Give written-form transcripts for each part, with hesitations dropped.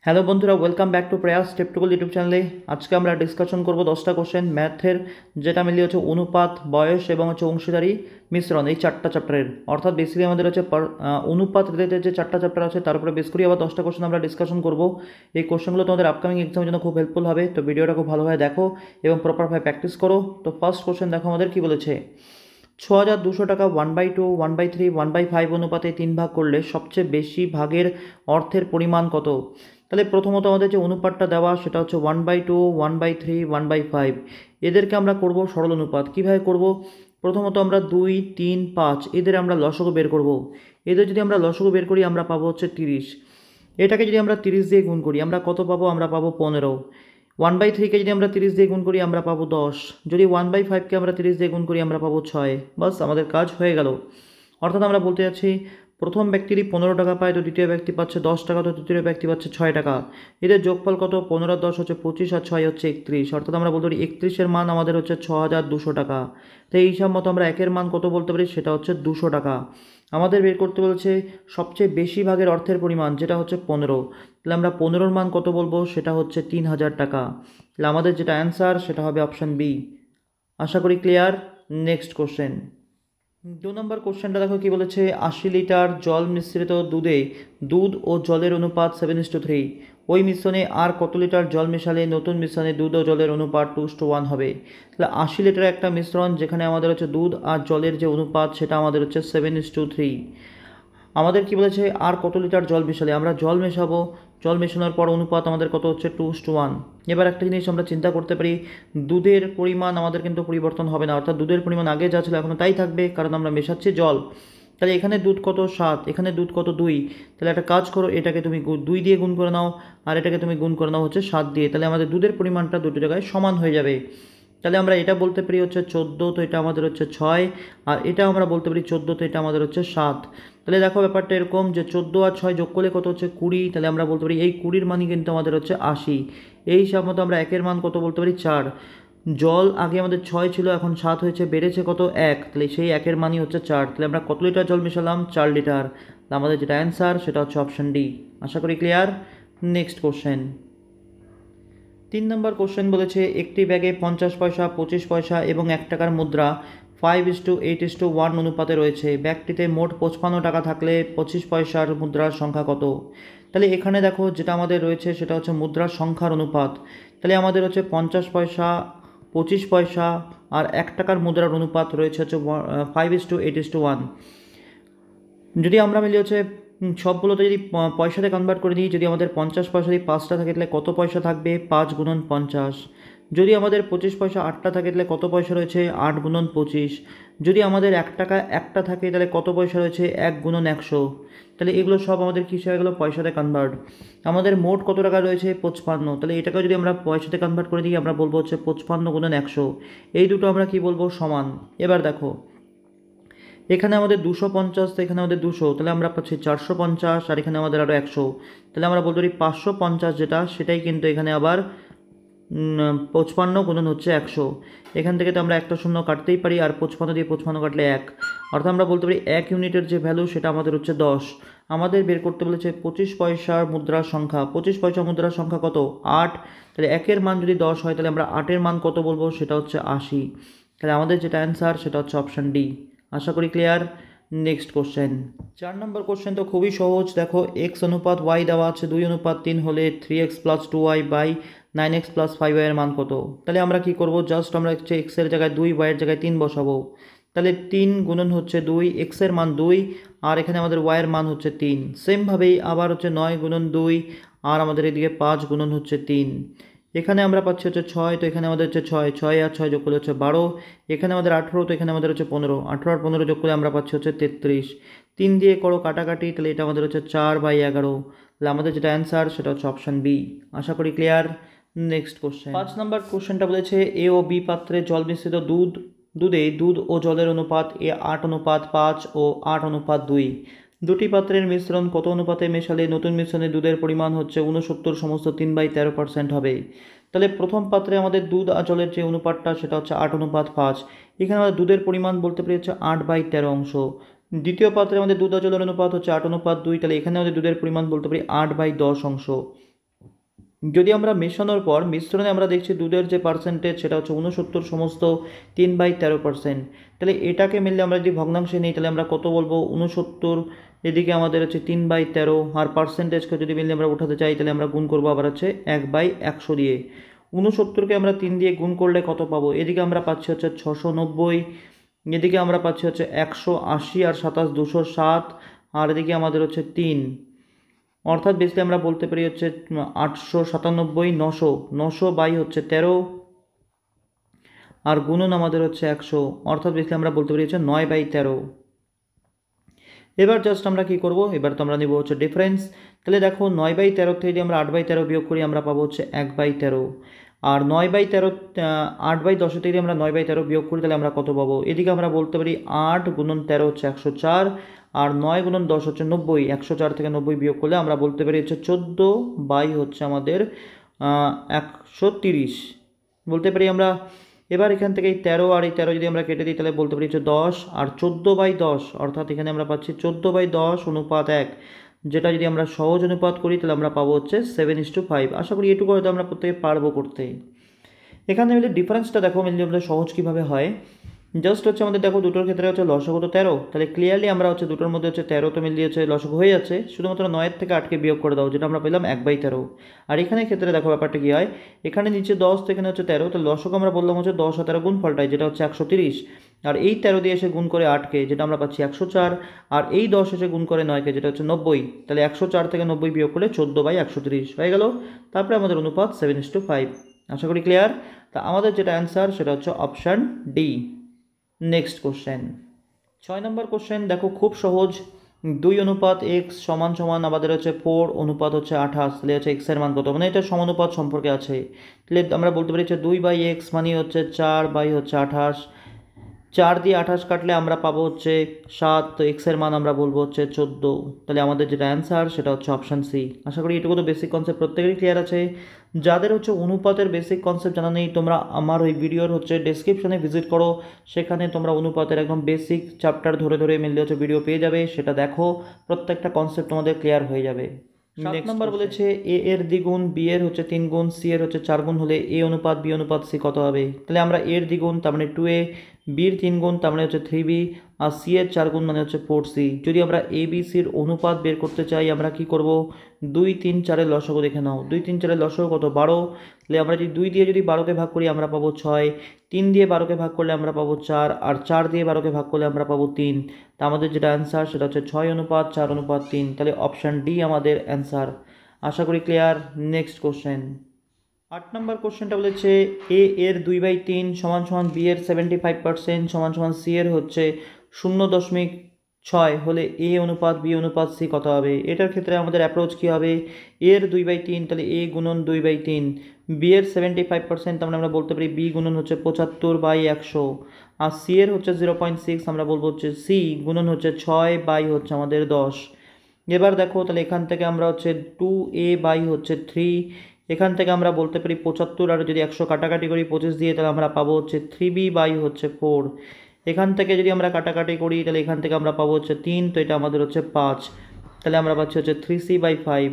Hello বন্ধুরা, welcome back to প্রয়াস স্টেপটুকুল YouTube চ্যানেলে। আজকে আমরা ডিসকাশন করব 10টা কোশ্চেন ম্যাথের, যেটা মিলিয়ে হচ্ছে অনুপাত, বয়স এবং হচ্ছে অংশীদারি মিশ্রণ, এই 4টা চ্যাপ্টারের। অর্থাৎ বেসিক্যালি আমাদের হচ্ছে অনুপাত রিলেটেড যে 4টা চ্যাপ্টার আছে তার উপরে বেস করি আবার 10টা কোশ্চেন আমরা ডিসকাশন করব। এই কোশ্চেনগুলো তোমাদের আপকামিং এক্সামের জন্য খুব হেল্পফুল হবে, তো ভিডিওটা খুব ভালোভাবে দেখো এবং প্রপারভাবে প্র্যাকটিস করো। তো ফার্স্ট কোশ্চেন দেখো আমাদের কি বলেছে। 6200 টাকা 1/2, 1/3, 1/5 অনুপাতে 3 ভাগ করলে সবচেয়ে বেশি ভাগের অর্থের পরিমাণ কত? তাহলে প্রথমত আমাদের যে অনুপাতটা দেওয়া সেটা হচ্ছে 1/2, 1/3, 1/5। এদেরকে আমরা করব সরল অনুপাত। কীভাবে করব? প্রথমত আমরা 2, 3, 5 এদের আমরা লসগু বের করব। এদের যদি আমরা লসগু বের করি আমরা পাবো হচ্ছে 30। এটাকে যদি আমরা 30 দিয়ে গুণ করি আমরা কত পাবো? আমরা পাবো 15। 1/3কে যদি আমরা 30 দিয়ে গুণ করি আমরা পাবো 10। যদি 1/5কে আমরা 30 দিয়ে গুণ করি আমরা পাবো 6। বাস, আমাদের কাজ হয়ে গেল। অর্থাৎ আমরা বলতে যাচ্ছি প্রথম ব্যক্তিরই 15 টাকা পায়, তো দ্বিতীয় ব্যক্তি পাচ্ছে 10 টাকা, তো তৃতীয় ব্যক্তি পাচ্ছে 6 টাকা। এদের যোগফল কত? 15 আর 10 হচ্ছে 25 আর 6 হচ্ছে 31। অর্থাৎ আমরা বলতে পারি 31-এর মান আমাদের হচ্ছে 6200 টাকা। তো এই হিসাব মতো আমরা একের মান কত বলতে পারি? সেটা হচ্ছে 200 টাকা। আমাদের বের করতে বলছে সবচেয়ে বেশি ভাগের অর্থের পরিমাণ, যেটা হচ্ছে 15। তাহলে আমরা 15-র মান কত বলবো? সেটা হচ্ছে 3000 টাকা। তাহলে আমাদের যেটা অ্যান্সার সেটা হবে অপশান বি। আশা করি ক্লিয়ার। নেক্সট কোশ্চেন, 2 নম্বর কোশ্চেনটা দেখো কি বলেছে। 80 লিটার জল মিশ্রিত দুধে দুধ ও জলের অনুপাত 7:3। ওই মিশ্রণে আর কত লিটার জল মেশালে নতুন মিশ্রণে দুধ ও জলের অনুপাত 2:1 হবে? তাহলে 80 লিটার একটা মিশ্রণ, যেখানে আমাদের হচ্ছে দুধ আর জলের যে অনুপাত সেটা আমাদের হচ্ছে 7:3। আমাদের কি বলেছে? আর কত লিটার জল মেশালে? আমরা জল মেশাবো, জল মেশানোর পর অনুপাত আমাদের কত হচ্ছে? 2:1। এবার একটা জিনিস আমরা চিন্তা করতে পারি, দুধের পরিমাণ আমাদের কিন্তু পরিবর্তন হবে না, অর্থাৎ দুধের পরিমাণ আগে যা ছিল এখনও তাই থাকবে, কারণ আমরা মেশাচ্ছি জল। তাহলে এখানে দুধ কত? 7, এখানে দুধ কত? 2। তাহলে একটা কাজ করো, এটাকে তুমি 2 দিয়ে গুণ করে নাও আর এটাকে তুমি গুণ করে নাও হচ্ছে 7 দিয়ে। তাহলে আমাদের দুধের পরিমাণটা দুটো জায়গায় সমান হয়ে যাবে। তাহলে আমরা এটা বলতে পারি হচ্ছে 14, তো এটা আমাদের হচ্ছে 6। আর এটা আমরা বলতে পারি 14, তো এটা আমাদের হচ্ছে 7। তাহলে দেখো ব্যাপারটা এরকম যে 14 আর 6 যোগ করলে কত হচ্ছে? 20। তাহলে আমরা বলতে পারি এই 20-র মানই কিন্তু আমাদের হচ্ছে 80। এই হিসাব মতো আমরা একের মান কত বলতে পারি? 4। জল আগে আমাদের 6 ছিল, এখন 7 হয়েছে, বেড়েছে কত? 1। তাহলে সেই একের মানই হচ্ছে 4। তাহলে আমরা কত লিটার জল মেশালাম? 4 লিটার। তাহলে আমাদের যেটা অ্যান্সার সেটা হচ্ছে অপশান ডি। আশা করি clear. Next question, 3 number question বলেছে একটি ব্যাগে 50 পয়সা, 25 পয়সা এবং 1 টাকার মুদ্রা 5:8:1 অনুপাতে রয়েছে। ব্যাগটিতে মোট 55 টাকা থাকলে 25 পয়সার মুদ্রার সংখ্যা কত? তাহলে এখানে দেখো যেটা আমাদের রয়েছে সেটা হচ্ছে মুদ্রার সংখ্যার অনুপাত। তাহলে আমাদের হচ্ছে 50 পয়সা, 25 পয়সা আর 1 টাকার মুদ্রার অনুপাত রয়েছে হচ্ছে 5:8:1। যদি আমরা মিলি হচ্ছে সবগুলোতে যদি পয়সাতে কনভার্ট করে দিই, যদি আমাদের 50 পয়সা যদি 5টা থাকে তাহলে কত পয়সা থাকবে? 5 গুণন 50। যদি আমাদের 25 পয়সা 8টা থাকে তাহলে কত পয়সা রয়েছে? 8 গুণন 25। যদি আমাদের 1 টাকা 1টা থাকে তাহলে কত পয়সা রয়েছে? 1 গুণন 100। তাহলে এগুলো সব আমাদের কী হয়ে গেলো? পয়সাতে কনভার্ট। আমাদের মোট কত টাকা রয়েছে? 55। তাহলে এটাকে যদি আমরা পয়সাতে কনভার্ট করে দিই আমরা বলবো হচ্ছে 55 গুণন 100। এই দুটো আমরা কি বলবো? সমান। এবার দেখো এখানে আমাদের 250, তো এখানে আমাদের 200, তাহলে আমরা পাচ্ছি 450, আর এখানে আমাদের আরও 100। তাহলে আমরা বলতে পারি 550 যেটা সেটাই কিন্তু এখানে আবার 55 গুণন হচ্ছে 100। এখান থেকে তো আমরা একটা শূন্য কাটতেই পারি, আর 55 দিয়ে 55 কাটলে 1। অর্থাৎ আমরা বলতে পারি 1 ইউনিটের যে ভ্যালু সেটা আমাদের হচ্ছে 10। আমাদের বের করতে বলেছে 25 পয়সার মুদ্রার সংখ্যা। 25 পয়সা মুদ্রার সংখ্যা কত? 8। তাহলে 1-এর মান যদি 10 হয় তাহলে আমরা 8-এর মান কত বলবো? সেটা হচ্ছে 80। তাহলে আমাদের যেটা অ্যান্সার সেটা হচ্ছে অপশান ডি। আশা করি clear. Next question, 4 number question তো খুবই সহজ। দেখো এক্স অনুপাত ওয়াই দেওয়া আছে 2:3 হলে 3x + 2y by 9x + 5y এর মান কত? তাহলে আমরা কি করব? জাস্ট আমরা হচ্ছে এক্সের জায়গায় 2, ওয়াইয়ের জায়গায় 3 বসাবো। তাহলে 3 গুণন হচ্ছে 2, এক্সের মান 2 আর এখানে আমাদের ওয়াইয়ের মান হচ্ছে 3। সেমভাবেই আবার হচ্ছে 9 গুণন 2 আর আমাদের এদিকে 5 গুণন হচ্ছে 3। এখানে আমরা পাচ্ছি হচ্ছে 6, তো এখানে আমাদের হচ্ছে 6, 6 আর 6 যোগ করলে হচ্ছে 12। এখানে আমাদের 18, তো এখানে আমাদের হচ্ছে 15, 18 আর 15 যোগ করলে আমরা পাচ্ছি হচ্ছে 33। 3 দিয়ে করো কাটাকাটি, তাহলে এটা আমাদের হচ্ছে 4/11। তাহলে আমাদের যেটা অ্যান্সার সেটা হচ্ছে অপশান বি। আশা করি ক্লিয়ার। নেক্সট কোশ্চেন, 5 নম্বর কোশ্চেনটা বলেছে এ ও বি পাত্রে জল মিশ্রিত দুধে দুধ ও জলের অনুপাত 8:5 ও 8:2। দুটি পাত্রের মিশ্রণ কত অনুপাতে মেশালে নতুন মিশ্রণে দুধের পরিমাণ হচ্ছে 69 সমস্ত 3/13% হবে? তাহলে প্রথম পাত্রে আমাদের দুধ আর জলের যে অনুপাতটা সেটা হচ্ছে 8:5। এখানে আমাদের দুধের পরিমাণ বলতে পারি হচ্ছে 8/13 অংশ। দ্বিতীয় পাত্রে আমাদের দুধ আর জলের অনুপাত হচ্ছে 8:2, তাহলে এখানে আমাদের দুধের পরিমাণ বলতে পারি 8/10 অংশ। যদি আমরা মেশানোর পর মিশ্রণে আমরা দেখছি দুধের যে পার্সেন্টেজ সেটা হচ্ছে 69 সমস্ত 3/13%। তাহলে এটাকে মিললে আমরা যদি ভগ্নাংশে নিই তাহলে আমরা কত বলবো, 69, এদিকে আমাদের হচ্ছে 3/13, আর পার্সেন্টেজকে যদি মিললে আমরা উঠাতে চাই তাহলে আমরা গুণ করবো আবার হচ্ছে 1/100 দিয়ে। 69কে আমরা 3 দিয়ে গুণ করলে কত পাবো, এদিকে আমরা পাচ্ছি হচ্ছে 690, এদিকে আমরা পাচ্ছি হচ্ছে 180, আর 27 207, আর এদিকে আমাদের হচ্ছে 3, অর্থাৎ বেসিক্যালি আমরা বলতে পারি হচ্ছে 897, 900 বাই হচ্ছে 13, আর গুণন আমাদের হচ্ছে 100, অর্থাৎ বেসিক্যালি আমরা বলতে পারি হচ্ছে 9/13। এবার জাস্ট আমরা কি করব, এবার তো আমরা নেব হচ্ছে ডিফারেন্স। তাহলে দেখো 9/13 থেকে যদি আমরা 8/13 বিয়োগ করি আমরা পাবো হচ্ছে 1/13, আর 9/13 8/10 থেকে যদি আমরা 9/13 বিয়োগ করি তাহলে আমরা কত পাবো, এদিকে আমরা বলতে পারি 8 গুণন 13 হচ্ছে 104, আর 9 গুণন 10 হচ্ছে 90, 104 থেকে 90 বিয়োগ করলে আমরা বলতে পারি হচ্ছে 14 বাই হচ্ছে আমাদের 130 বলতে পারি আমরা। এবার এখান থেকে এই 13 আর এই 13 যদি আমরা কেটে দিই তাহলে বলতে পারি হচ্ছে 10, আর 14/10, অর্থাৎ এখানে আমরা পাচ্ছি 14/10 অনুপাত 1, যেটা যদি আমরা সহজ অনুপাত করি তাহলে আমরা পাবো হচ্ছে 7:5। আশা করি এটুকু হয়তো আমরা প্রত্যেকে পারবো করতে। এখানে মিলে ডিফারেন্সটা দেখো মিলে আমাদের সহজ কীভাবে হয়, জাস্ট হচ্ছে আমাদের দেখো দুটোর ক্ষেত্রে হচ্ছে লসাগু তো 13, তাহলে ক্লিয়ারলি আমরা হচ্ছে দুটোর মধ্যে হচ্ছে 13 তো মিলিয়ে হচ্ছে লসাগু হয়ে যাচ্ছে, শুধুমাত্র 9 থেকে 8কে বিয়োগ করে দাও, যেটা আমরা পেলাম 1/13। আর এখানে ক্ষেত্রে দেখো ব্যাপারটা কী হয়, এখানে নিচে 10 তো এখানে হচ্ছে 13, তাহলে লসাগু আমরা বললাম হচ্ছে 10 আর 13 গুণফলটাই, যেটা হচ্ছে 130, আর এই 13 দিয়ে এসে গুণ করে 8কে, যেটা আমরা পাচ্ছি 104, আর এই 10 এসে গুণ করে 9কে, যেটা হচ্ছে 90, তাহলে 104 থেকে 90 বিয়োগ করলে 14/130 হয়ে গেল। তারপরে আমাদের অনুপাত 7:5। আশা করি ক্লিয়ার। তা আমাদের যেটা অ্যান্সার সেটা হচ্ছে অপশান ডি। নেক্সট কোশ্চেন, 6 নম্বর কোশ্চেন দেখো খুব সহজ। 2:x সমান সমান আমাদের হচ্ছে 4 অনুপাত হচ্ছে 28, তাহলে হচ্ছে x এর মান কত, মানে এটা সমানুপাত সম্পর্কে আছে। তাহলে আমরা বলতে পারি হচ্ছে 2/x মানে হচ্ছে 4/28, 4 দিয়ে 28 কাটলে আমরা পাবো হচ্ছে 7, তো x এর মান আমরা বলবো হচ্ছে 14। তাহলে আমাদের যেটা অ্যান্সার সেটা হচ্ছে অপশান সি। আশা করি এটুকু তো বেসিক কনসেপ্ট প্রত্যেকেরই ক্লিয়ার আছে। যাদের হচ্ছে অনুপাতের বেসিক কনসেপ্ট জানা নেই তোমরা আমার ওই ভিডিওর হচ্ছে ডেসক্রিপশনে ভিজিট করো, সেখানে তোমরা অনুপাতের একদম বেসিক চ্যাপ্টার ধরে ধরে মিললে হচ্ছে ভিডিও পেয়ে যাবে, সেটা দেখো, প্রত্যেকটা কনসেপ্ট তোমাদের ক্লিয়ার হয়ে যাবে। 7 নম্বর বলেছে এ এর দ্বিগুণ বি এর হচ্ছে 3 গুণ সি এর হচ্ছে 4 গুণ হলে এ অনুপাত বি অনুপাত সি কত হবে। তাহলে আমরা এর দ্বিগুণ তার মানে 2a, বির 3 গুণ তার মানে হচ্ছে 3b, আর সি এর 4 গুণ মানে হচ্ছে 4c। যদি আমরা এ বি সির অনুপাত বের করতে চাই আমরা কি করব, 2 3 4-এর লসাগু দেখে নাও, 2 3 4-এর লসাগু কত, 12। তাহলে আমরা যদি 2 দিয়ে যদি 12কে ভাগ করি আমরা পাবো 6, 3 দিয়ে 12কে ভাগ করলে আমরা পাবো 4, আর 4 দিয়ে 12কে ভাগ করলে আমরা পাবো 3। তা আমাদের যেটা অ্যান্সার সেটা হচ্ছে 6:4:3, তাহলে অপশান ডি আমাদের অ্যান্সার। আশা করি ক্লিয়ার। নেক্সট কোশ্চেন, 8 নম্বর কোশ্চেনটা বলেছে এ এর 2/3 সমান সমান বি এর 75% সমান সমান সি এর হচ্ছে 0.6 হলে এ অনুপাত বি অনুপাত সি কত হবে। এটার ক্ষেত্রে আমাদের অ্যাপ্রোচ কী হবে, এর 2/3 তাহলে এ গুণন 2/3, বি এর 75% তার মানে আমরা বলতে পারি বি গুণন হচ্ছে 75/100, আর সি এর হচ্ছে 0.6 আমরা বলবো হচ্ছে সি গুণন হচ্ছে 6 বাই হচ্ছে আমাদের 10। এবার দেখো তাহলে এখান থেকে আমরা হচ্ছে 2a বাই হচ্ছে 3, এখান থেকে আমরা বলতে পারি 75, আর যদি 100 কাটাকাটি করি 25 দিয়ে তাহলে আমরা পাবো হচ্ছে 3b বাই হচ্ছে 4। এখান থেকে যদি আমরা কাটাকাটি করি তাহলে এখান থেকে আমরা পাবো হচ্ছে 3, তো এটা আমাদের হচ্ছে 5, তাহলে আমরা পাচ্ছি হচ্ছে 3c/5।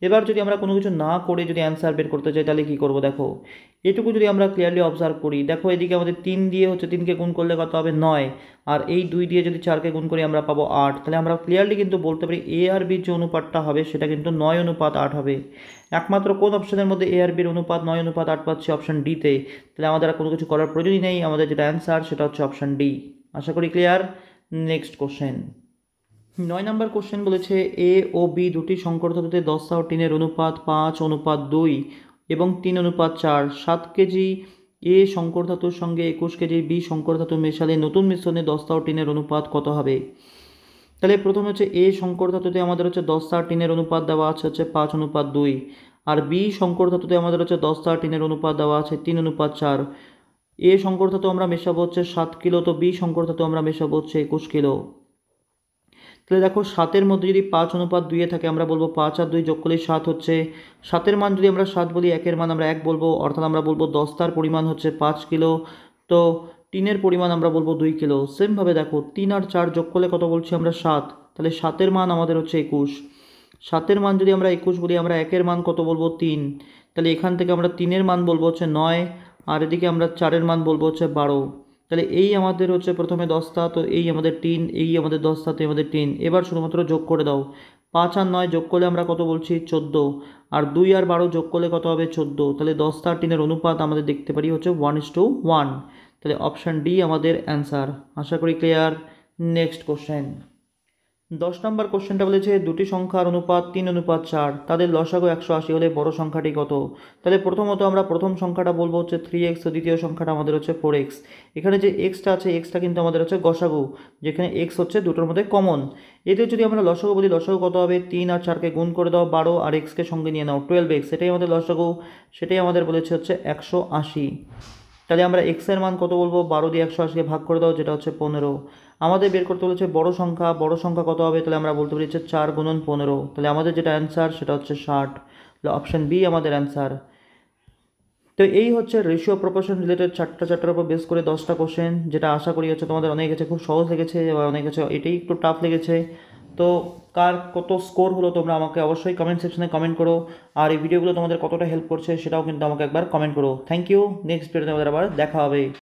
এবার যদি আমরা কোনো কিছু না করে যদি অ্যান্সার বের করতে চাই তাহলে কী করবো, দেখো এটুকু যদি আমরা ক্লিয়ারলি অবজার্ভ করি, দেখো এদিকে আমাদের 3 দিয়ে হচ্ছে 3কে গুণ করলে কত হবে 9, আর এই 2 দিয়ে যদি 4কে গুণ করি আমরা পাবো 8। তাহলে আমরা ক্লিয়ারলি কিন্তু বলতে পারি এ আর বির যে অনুপাতটা হবে সেটা কিন্তু 9:8 হবে। একমাত্র কোন অপশনের মধ্যে এ আর বির অনুপাত 9:8 পাচ্ছি, অপশান ডিতে। তাহলে আমাদের আর কোনো কিছু করার প্রয়োজনই নেই, আমাদের যেটা অ্যান্সার সেটা হচ্ছে অপশান ডি। আশা করি clear. Next question, 9 number question বলেছে এ ও বি দুটি সংকর ধাতুতে 10 আর টিনের অনুপাত 5:2 এবং 3:4। 7 কেজি এ সংকর ধাতুর সঙ্গে 21 কেজি বি সংকর ধাতু মেশালে নতুন মিশ্রণে 10 আর টিনের অনুপাত কত হবে। তাহলে প্রথমে হচ্ছে এ সংকর ধাতুতে আমাদের হচ্ছে 10 আর টিনের অনুপাত দেওয়া আছে হচ্ছে 5:2, আর বি সংকর ধাতুতে আমাদের হচ্ছে 10 আর টিনের অনুপাত দেওয়া আছে 3:4। এ সংকর ধাতু আমরা মেশাবো হচ্ছে 7 কিলো, তো বি সংকর ধাতু আমরা মেশাবো হচ্ছে 21 কিলো। তাহলে দেখো 7-এর মধ্যে যদি 5:2 থাকে আমরা বলবো 5 আর 2 যোগ করলে 7 হচ্ছে, 7-এর মান যদি আমরা 7 বলি 1-এর মান আমরা 1 বলবো, অর্থাৎ আমরা বলবো 10 তার পরিমাণ হচ্ছে 5 কিলো, তো টিনের পরিমাণ আমরা বলবো 2 কিলো। সেমভাবে দেখো 3 আর 4 যোগ করলে কত বলছি আমরা 7, তাহলে 7-এর মান আমাদের হচ্ছে 21, 7-এর মান যদি আমরা 21 বলি, আমরা 1-এর মান কত বলবো 3, তাহলে এখান থেকে আমরা 3-এর মান বলবো হচ্ছে 9, আর এদিকে আমরা 4-এর মান বলবো হচ্ছে 12। তাহলে এই আমাদের হচ্ছে প্রথমে 10টা, তো এই আমাদের 3, এই আমাদের 10টা, তো আমাদের 3। এবার শুধুমাত্র যোগ করে দাও, 5 আর 9 যোগ করলে আমরা কত বলছি 14, আর 2 আর 12 যোগ করলে কত হবে 14। তাহলে 10টা আর 3-এর অনুপাত আমাদের দেখতে পারি হচ্ছে 1:1। তাহলে অপশান ডি আমাদের অ্যান্সার। আশা করি ক্লিয়ার। নেক্সট কোশ্চেন, 10 নম্বর কোশ্চেনটা বলেছে দুটি সংখ্যার অনুপাত 3:4, তাদের লসাগু 180 হলে বড় সংখ্যাটি কত। তাহলে প্রথমত আমরা প্রথম সংখ্যাটা বলবো হচ্ছে 3x, তো দ্বিতীয় সংখ্যাটা আমাদের হচ্ছে 4x। এখানে যে এক্সটা আছে, এক্সটা কিন্তু আমাদের হচ্ছে গসাগু, যেখানে এক্স হচ্ছে দুটোর মধ্যে কমন। এদের যদি আমরা লসাগু বলি, লসাগু কত হবে 3 আর 4কে গুণ করে দাও 12, আর এক্সকে সঙ্গে নিয়ে নাও 12x, সেটাই আমাদের লসাগু, সেটাই আমাদের বলেছে হচ্ছে 180। তাহলে আমরা এক্সের মান কত বলবো, 12 দিয়ে 180কে ভাগ করে দাও, যেটা হচ্ছে 15। আমাদের বের করতে বলেছে বড় সংখ্যা, বড় সংখ্যা কত হবে, তাহলে আমরা বলতে পারি হচ্ছে 4 গুণন 15। তাহলে আমাদের যেটা অ্যান্সার সেটা হচ্ছে 60। তাহলে অপশান বি আমাদের অ্যান্সার। তো এই হচ্ছে রেশিও প্রপোর্শন রিলেটেড 4টা চ্যাপ্টার উপর বেস করে 10টা কোশ্চেন, যেটা আশা করি হচ্ছে তোমাদের অনেক কাছে খুব সহজ লেগেছে, এবার অনেক কাছে এটাই একটু টাফ লেগেছে। তো কার কত স্কোর হলো তোমরা আমাকে অবশ্যই কমেন্ট সেকশনে কমেন্ট করো, আর এই ভিডিওগুলো তোমাদের কতটা হেল্প করছে সেটাও কিন্তু আমাকে একবার কমেন্ট করো। Thank you. নেক্সট ভিডিওতে আমাদের আবার দেখা হবে।